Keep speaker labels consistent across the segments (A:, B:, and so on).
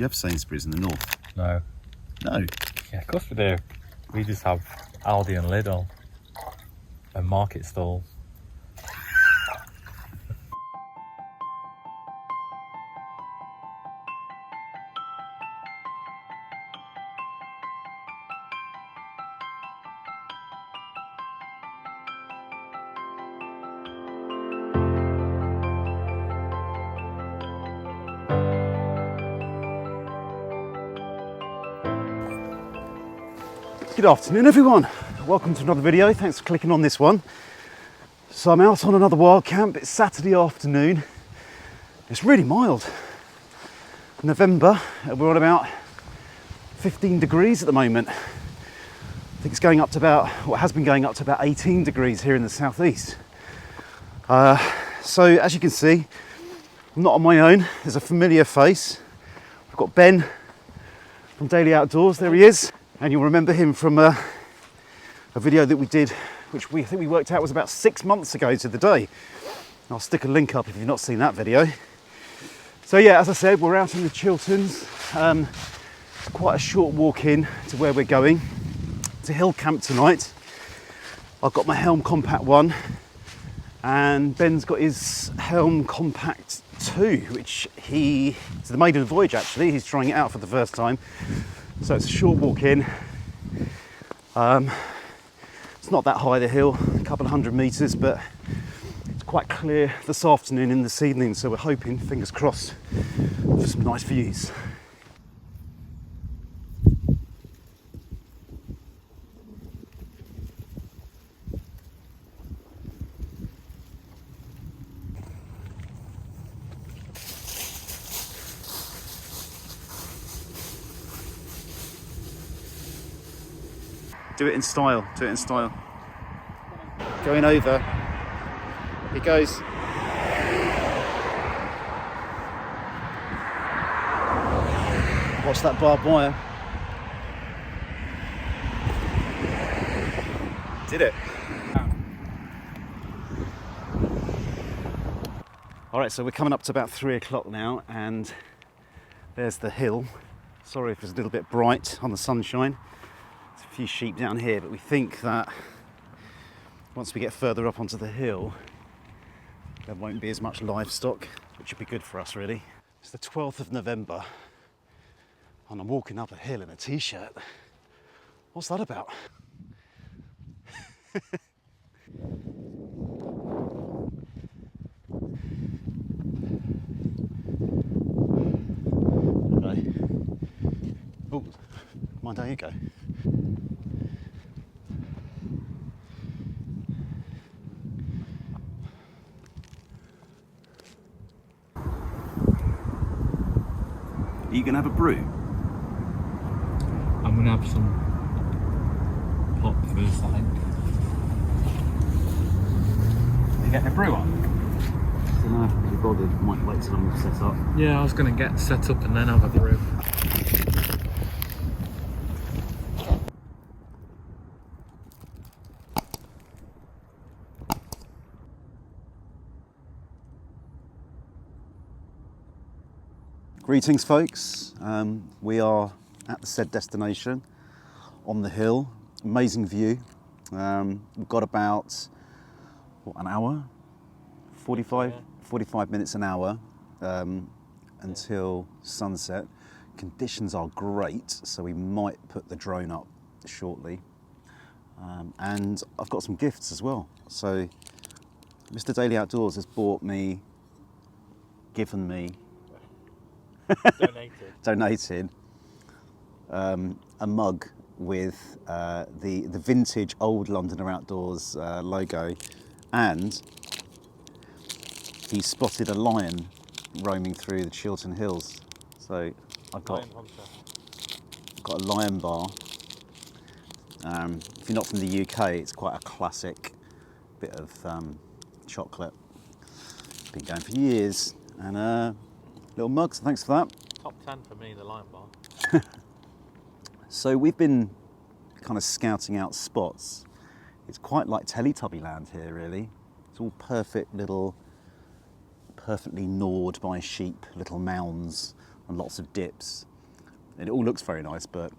A: you have Sainsbury's in the north?
B: No.
A: No?
B: Yeah, of course we do. We just have Aldi and Lidl and market stalls.
A: Good afternoon everyone, welcome to another video. Thanks for clicking on this one. So I'm out on another wild camp. It's Saturday afternoon. It's really mild. November, we're on about 15 degrees at the moment. I think it's going up to about, what has been going up to about 18 degrees here in the southeast. So as you can see, I'm not on my own. There's a familiar face. I've got Ben from Daley Outdoors, there he is. And you'll remember him from a video that we did, which I think we worked out was about 6 months ago to the day. I'll stick a link up if you've not seen that video. So yeah, as I said, we're out in the Chilterns. It's quite a short walk in to where we're going. It's a hill camp tonight. I've got my Helm Compact 1 and Ben's got his Helm Compact 2, which it's the maiden voyage actually. He's trying it out for the first time. So it's a short walk in. It's not that high the hill, a couple of 100 metres, but it's quite clear this afternoon and this evening, so we're hoping, fingers crossed, for some nice views. Do it in style, do it in style. Going over. He goes. Watch that barbed wire. Did it. All right, so we're coming up to about 3 o'clock now, and there's the hill. Sorry if it's a little bit bright on the sunshine. There's a few sheep down here, but we think that once we get further up onto the hill, there won't be as much livestock, which would be good for us really. It's the 12th of November, and I'm walking up a hill in a t-shirt. What's that about? Okay. Oh, mind how you go. Are you going to have a brew?
B: I'm going to have some pop first, I think. Are you getting a brew on?
A: I don't know if you're bothered. Might wait till I'm set up.
B: Yeah, I was going to get set up and then have a brew.
A: Greetings folks, we are at the said destination on the hill. Amazing view. We've got about, what, an hour? 45 minutes, an hour until sunset. Conditions are great, so we might put the drone up shortly. And I've got some gifts as well. So Mr. Daley Outdoors has given me donated a mug with the vintage old Londoner Outdoors logo, and he spotted a lion roaming through the Chiltern Hills. So I've got a lion bar. If you're not from the UK, it's quite a classic bit of chocolate. Been going for years, and little mugs, thanks for that.
B: Top 10 for me, the lion bar.
A: So we've been kind of scouting out spots. It's quite like Teletubby land here really. It's all perfect little, perfectly gnawed by sheep, little mounds and lots of dips. it all looks very nice, but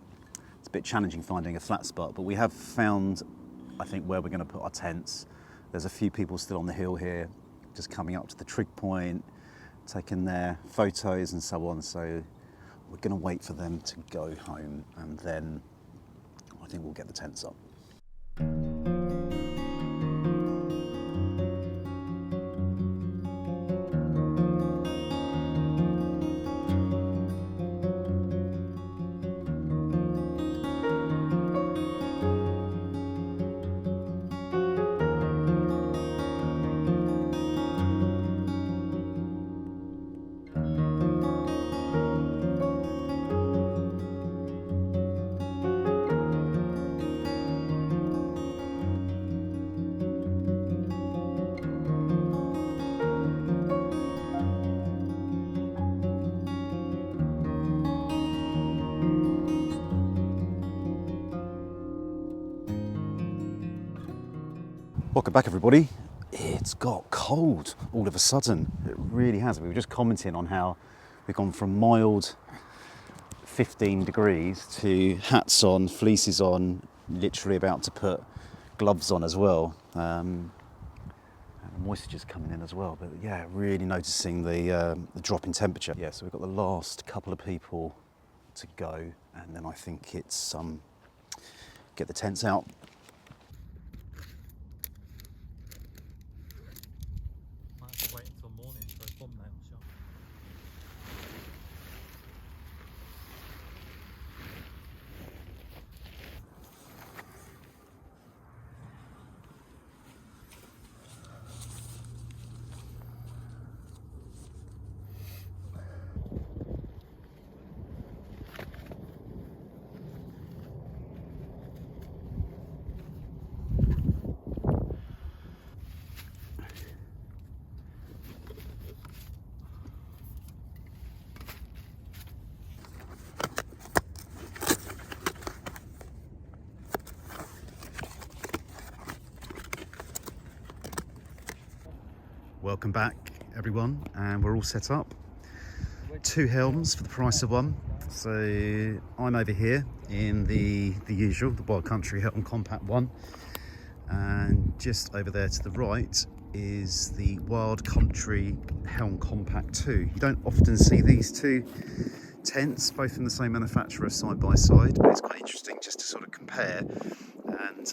A: it's a bit challenging finding a flat spot. But we have found, I think, where we're going to put our tents. There's a few people still on the hill here, just coming up to the trig point, taking their photos and so on. So we're going to wait for them to go home, and then I think we'll get the tents up. Welcome back, everybody. It's got cold all of a sudden. It really has. We were just commenting on how we've gone from mild 15 degrees to hats on, fleeces on, literally about to put gloves on as well. And moisture's coming in as well. But yeah, really noticing the drop in temperature. Yeah, so we've got the last couple of people to go, and then I think it's get the tents out.
B: Wait until morning for a thumbnail shot.
A: Welcome back, everyone, and we're all set up. 2 helms for the price of 1. So I'm over here in the usual, the Wild Country Helm Compact 1, and just over there to the right is the Wild Country Helm Compact 2. You don't often see these 2 tents, both from the same manufacturer, side by side, but it's quite interesting just to sort of compare. And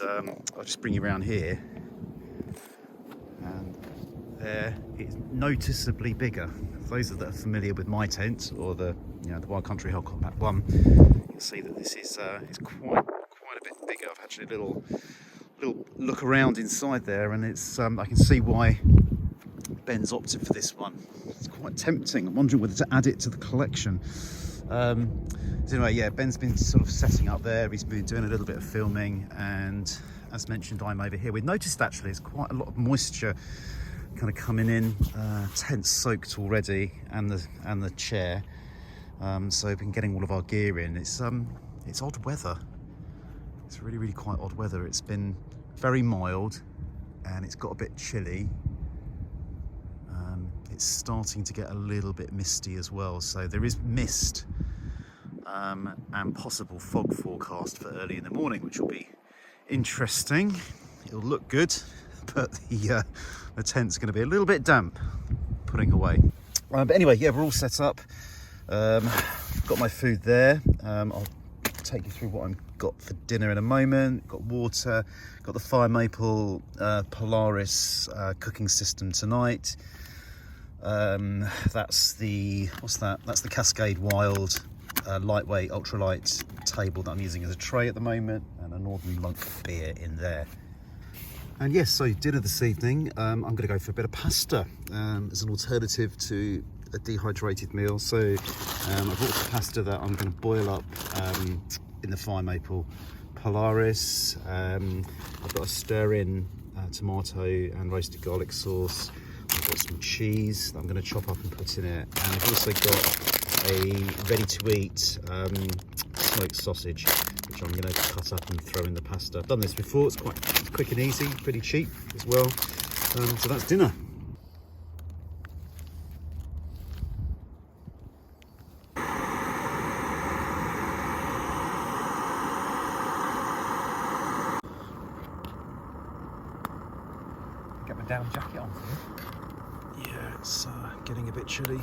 A: I'll just bring you around here. And there it's noticeably bigger. For those that are familiar with my tent, or the Wild Country Helm Compact 1, you'll see that this is quite a bit bigger. I've actually a little look around inside there, and it's I can see why Ben's opted for this one. It's quite tempting. I'm wondering whether to add it to the collection. So anyway, yeah, Ben's been sort of setting up there. He's been doing a little bit of filming, and as mentioned, I'm over here. We've noticed actually there's quite a lot of moisture kind of coming in. Tent's soaked already, and the chair. So we've been getting all of our gear in. It's odd weather. It's really quite odd weather. It's been very mild, and it's got a bit chilly. It's starting to get a little bit misty as well. So there is mist and possible fog forecast for early in the morning, which will be interesting. It'll look good, but the tent's going to be a little bit damp putting away. But anyway, yeah, we're all set up. Got my food there. I'll take you through what I've got for dinner in a moment. Got water, got the Fire Maple Polaris cooking system tonight. That's the Cascade Wild lightweight ultralight table that I'm using as a tray at the moment, and a Northern Monk beer in there. And yes, so dinner this evening, I'm going to go for a bit of pasta as an alternative to a dehydrated meal. So I brought some pasta that I'm going to boil up in the Fire Maple Polaris. I've got a stir-in tomato and roasted garlic sauce. I've got some cheese that I'm going to chop up and put in it, and I've also got a ready-to-eat smoked sausage, which I'm going to cut up and throw in the pasta. I've done this before. It's quite quick and easy, pretty cheap as well. So that's dinner.
B: down jacket on for you.
A: Yeah, it's getting a bit chilly.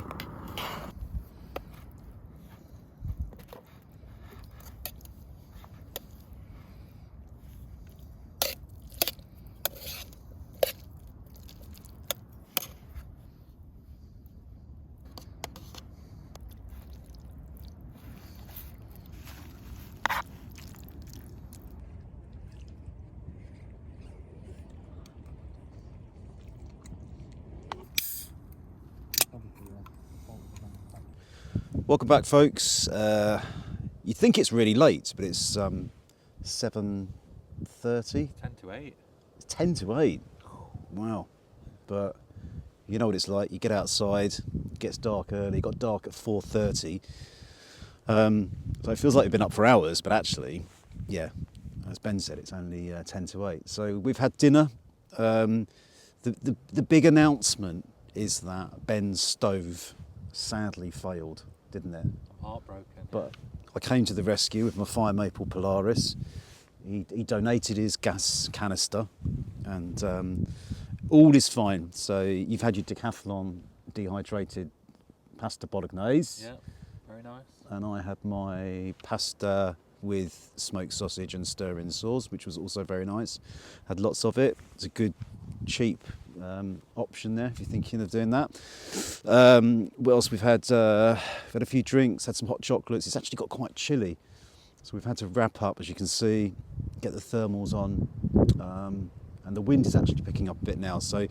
A: Welcome back, folks. You think it's really late, but it's 7:30.
B: 10 to 8.
A: It's 10 to 8. Wow. But you know what it's like. You get outside, it gets dark early. It got dark at 4:30. So it feels like we've been up for hours, but actually, yeah, as Ben said, it's only 10 to 8. So we've had dinner. The big announcement is that Ben's stove sadly failed, didn't it?
B: I'm heartbroken.
A: But I came to the rescue with my fire maple Polaris. He donated his gas canister, and all is fine. So you've had your decathlon dehydrated pasta bolognese.
B: Yeah, very nice.
A: And I had my pasta with smoked sausage and stir-in sauce, which was also very nice. Had lots of it. It's a good, cheap option there if you're thinking of doing that. What else we've had? We've had a few drinks, had some hot chocolates. It's actually got quite chilly, so we've had to wrap up, as you can see, get the thermals on, and the wind is actually picking up a bit now. So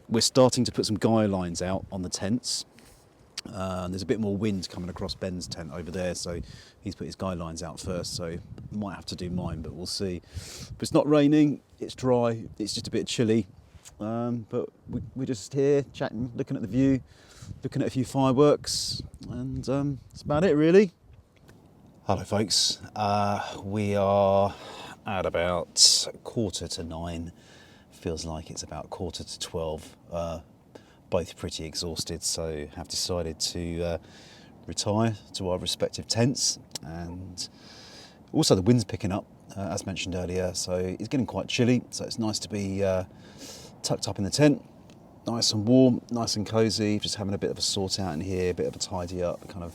A: we're starting to put some guy lines out on the tents. There's a bit more wind coming across Ben's tent over there, so he's put his guy lines out first, so might have to do mine, but we'll see. But it's not raining, it's dry, it's just a bit chilly, but we're just here chatting, looking at the view, looking at a few fireworks, and that's about it really. Hello folks, we are at about 9:15, feels like it's about 11:45. Both pretty exhausted, so have decided to retire to our respective tents. And also the wind's picking up, as mentioned earlier, so it's getting quite chilly, so it's nice to be tucked up in the tent, nice and warm, nice and cosy, just having a bit of a sort out in here, a bit of a tidy up, kind of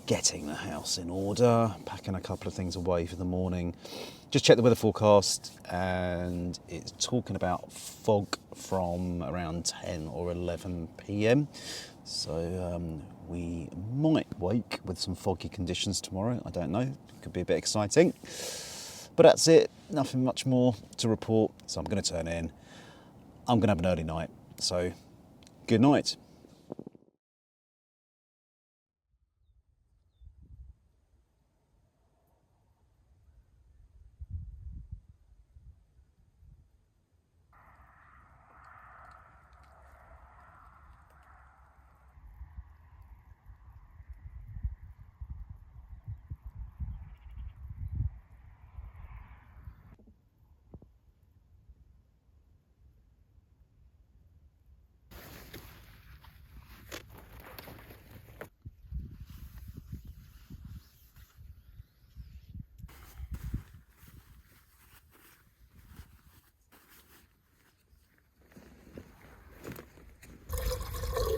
A: getting the house in order, packing a couple of things away for the morning. Just checked the weather forecast, and it's talking about fog from around 10 or 11 p.m. So we might wake with some foggy conditions tomorrow. I don't know. It could be a bit exciting. But that's it. Nothing much more to report. So I'm going to turn in. I'm going to have an early night. So good night.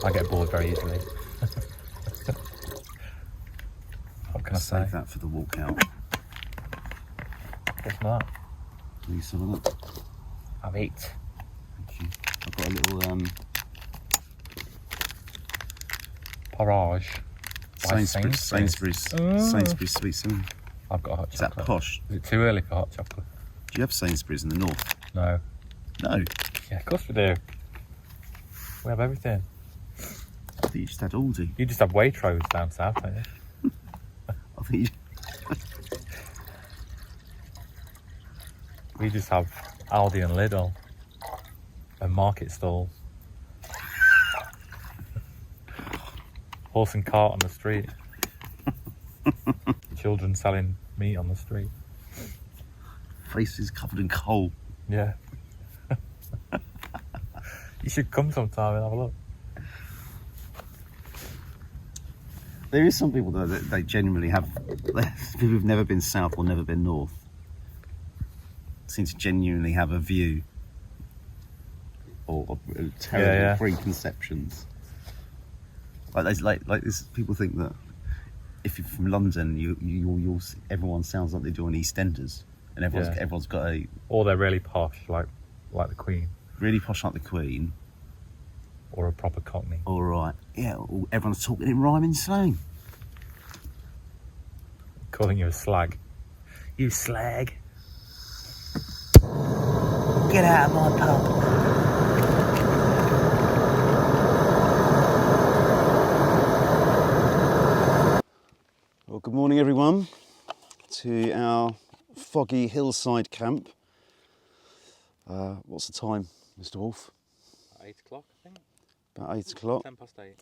B: I get bored very easily. What can I say?
A: Save that for the walk out.
B: What's that?
A: Need some of that.
B: Have eat.
A: Thank you. I've got a little
B: Porridge. by
A: Sainsbury's sweet cinnamon.
B: I've got hot chocolate.
A: Is that posh?
B: Is it too early for hot chocolate?
A: Do you have Sainsbury's in the north?
B: No.
A: No.
B: Yeah, of course we do. We have everything.
A: I think you just had Aldi.
B: You just have Waitrose down south, don't you?
A: I think you...
B: We just have Aldi and Lidl and market stalls. Horse and cart on the street. Children selling meat on the street.
A: Faces covered in coal.
B: Yeah. You should come sometime and have a look.
A: There is some people though that they genuinely have, people who've never been south or never been north, seem to genuinely have a view or terrible
B: Yeah.
A: preconceptions. Like this, people think that if you're from London, you'll everyone sounds like they're doing EastEnders, and everyone's got a
B: Or they're really posh, like the Queen,
A: really posh like the Queen.
B: or a proper Cockney.
A: All right, yeah. Everyone's talking in rhyming slang.
B: Calling you a slag. You slag.
A: Get out of my pub. Well, good morning, everyone, to our foggy hillside camp. What's the time, Mr. Wolf?
B: 8 o'clock, I think.
A: About 8 o'clock.
B: 10 past 8.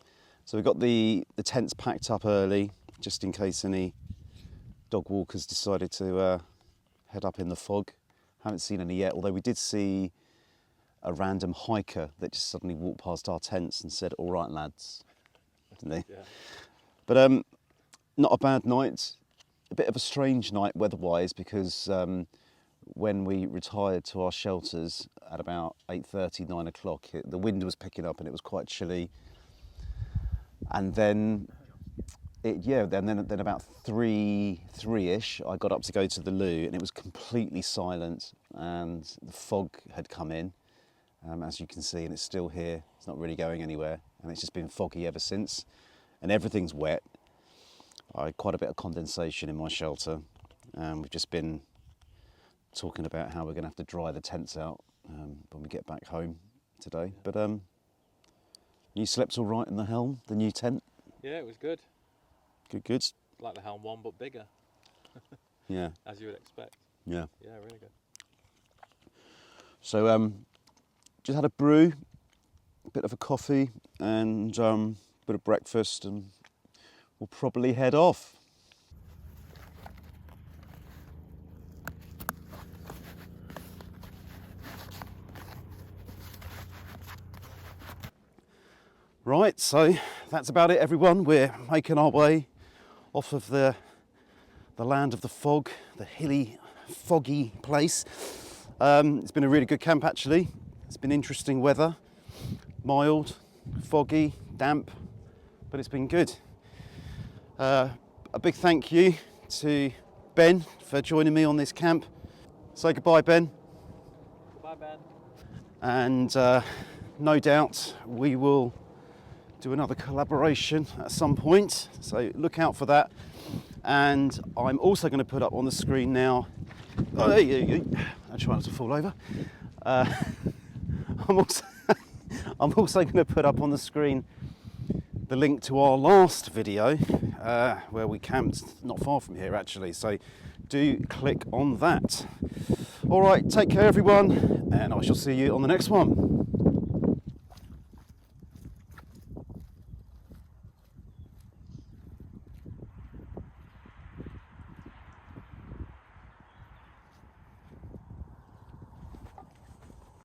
A: So we've got the tents packed up early, just in case any dog walkers decided to head up in the fog. Haven't seen any yet, although we did see a random hiker that just suddenly walked past our tents and said, "All right, lads," didn't they?
B: Yeah.
A: But not a bad night. A bit of a strange night weather-wise, because when we retired to our shelters at about 8:30, 9 o'clock, the wind was picking up and it was quite chilly. And then, then about three-ish, I got up to go to the loo, and it was completely silent, and the fog had come in, as you can see, and it's still here. It's not really going anywhere, and it's just been foggy ever since, and everything's wet. I had quite a bit of condensation in my shelter, and we've just been talking about how we're going to have to dry the tents out when we get back home today. But you slept all right in the Helm, the new tent?
B: Yeah, it was good.
A: Good.
B: Like the Helm one, but bigger.
A: Yeah.
B: As you would expect.
A: Yeah.
B: Yeah, really good.
A: So just had a brew, a bit of a coffee, and a bit of breakfast, and we'll probably head off. Right, so that's about it, everyone. We're making our way off of the land of the fog, the hilly, foggy place. It's been a really good camp, actually. It's been interesting weather, mild, foggy, damp, but it's been good. A big thank you to Ben for joining me on this camp. Say goodbye, Ben.
B: Goodbye, Ben.
A: And no doubt we will do another collaboration at some point, so look out for that. And I'm also going to put up on the screen now, I try not to fall over. I'm also going to put up on the screen the link to our last video where we camped not far from here, actually, so do click on that. All right, take care, everyone, and I shall see you on the next one.